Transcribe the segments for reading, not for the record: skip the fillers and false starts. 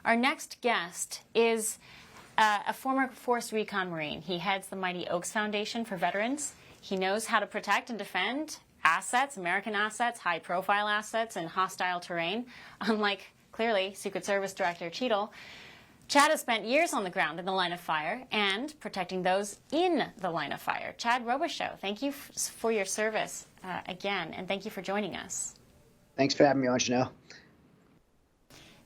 Our next guest is a former Force Recon Marine. He heads the Mighty Oaks Foundation for Veterans. He knows how to protect and defend assets, American assets, high-profile assets in hostile terrain. Unlike, clearly, Secret Service Director Cheadle, Chad has spent years on the ground in the line of fire and protecting those in the line of fire. Chad Robichaux, thank you for your service again, and thank you for joining us. Thanks for having me on, Chanel.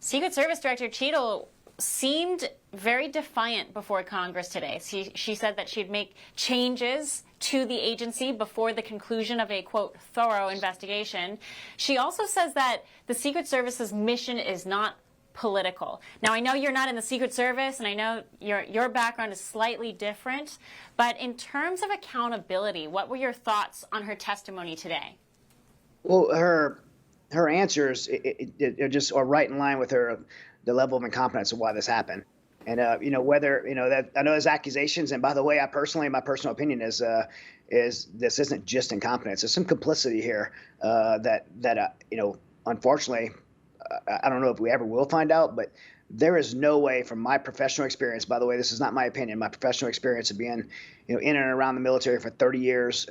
Secret Service Director Cheadle seemed very defiant before Congress today. She said that she'd make changes to the agency before the conclusion of a, quote, thorough investigation. She also says that the Secret Service's mission is not political. Now, I know you're not in the Secret Service, and I know your background is slightly different, but in terms of accountability, what were your thoughts on her testimony today? Well, her answers are right in line with the level of incompetence of why this happened. And whether that, I know there's accusations, and by the way, my personal opinion is this isn't just incompetence. There's some complicity here that unfortunately, I don't know if we ever will find out, but there is no way, from my professional experience, by the way, this is not my opinion, my professional experience of being in and around the military for 30 years,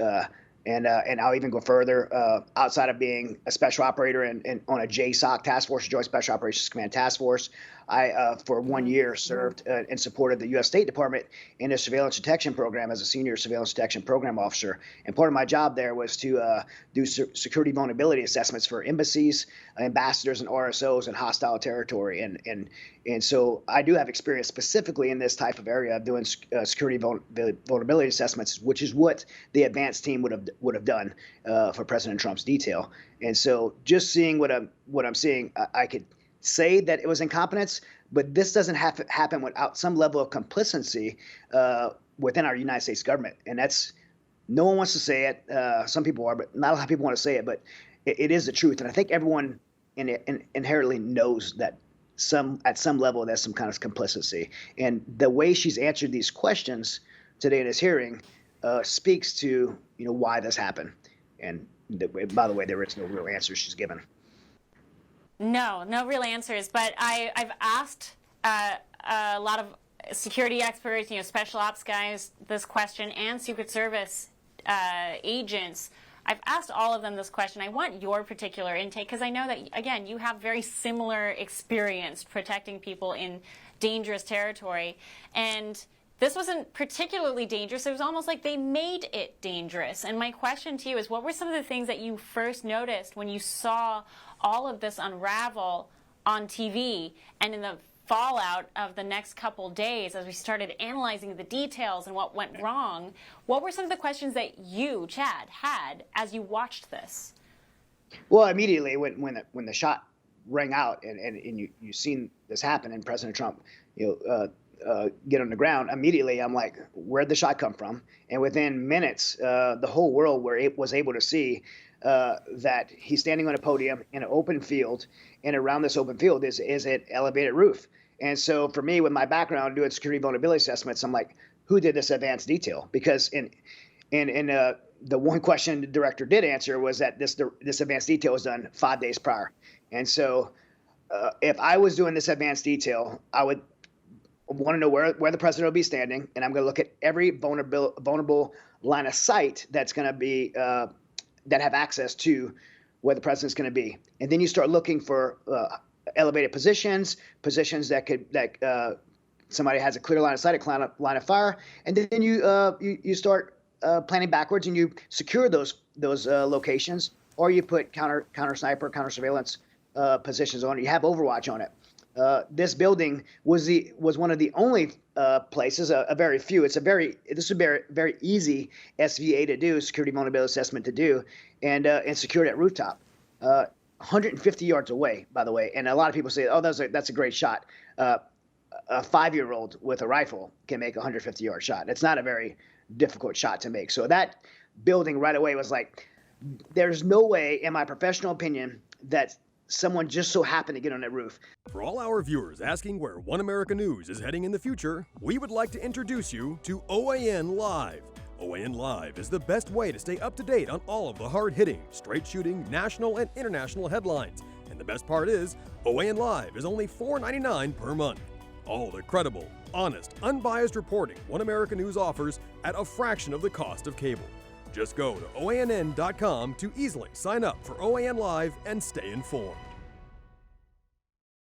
and I'll even go further, outside of being a special operator and on a JSOC task force, Joint Special Operations Command task force. I, for 1 year, served and supported the U.S. State Department in a surveillance detection program as a senior surveillance detection program officer. And part of my job there was to do security vulnerability assessments for embassies, ambassadors, and RSOs in hostile territory. And so I do have experience specifically in this type of area of doing security vulnerability assessments, which is what the advanced team would have done for President Trump's detail. And so just seeing what I'm seeing, I could say that it was incompetence, but this doesn't happen without some level of complicity within our United States government. And that's, no one wants to say it. Some people are, but not a lot of people want to say it, but it is the truth. And I think everyone inherently knows that at some level there's some kind of complicity. And the way she's answered these questions today in this hearing speaks to why this happened. And by the way, there is no real answer she's given. No real answers, but I've asked a lot of security experts, special ops guys, this question, and Secret Service agents. I've asked all of them this question. I want your particular intake, because I know that, again, you have very similar experience protecting people in dangerous territory. And this wasn't particularly dangerous. It was almost like they made it dangerous. And my question to you is, what were some of the things that you first noticed when you saw all of this unravel on TV and in the fallout of the next couple days as we started analyzing the details and what went wrong? What were some of the questions that you, Chad, had as you watched this? Well, immediately when the shot rang out and you seen this happen and President Trump, get on the ground, immediately I'm like, where'd the shot come from? And within minutes, the whole world was able to see that he's standing on a podium in an open field, and around this open field is an elevated roof. And so for me, with my background doing security vulnerability assessments, I'm like, who did this advanced detail? Because in the one question the director did answer was that this advanced detail was done 5 days prior. And so if I was doing this advanced detail, I would want to know where the president will be standing, and I'm going to look at every vulnerable line of sight that's going to be that have access to where the president's going to be. And then you start looking for elevated positions that somebody has a clear line of sight, a line of fire, and then you start planning backwards and you secure those locations, or you put counter sniper, counter surveillance positions on it. You have Overwatch on it. This building was one of the only places, a very few. This would be a very easy SVA to do, security vulnerability assessment to do, and secured at rooftop, 150 yards away, by the way. And a lot of people say, "Oh, that's a great shot." A 5-year-old with a rifle can make a 150-yard shot. It's not a very difficult shot to make. So that building right away was like, there's no way, in my professional opinion, that someone just so happened to get on that roof. For all our viewers asking where One America News is heading in the future, we would like to introduce you to OAN Live. OAN Live is the best way to stay up to date on all of the hard-hitting, straight-shooting, national and international headlines. And And the best part is, OAN Live is only $4.99 per month. All the credible, honest, unbiased reporting One America News offers at a fraction of the cost of cable. Just go to OANN.com to easily sign up for OAN Live and stay informed.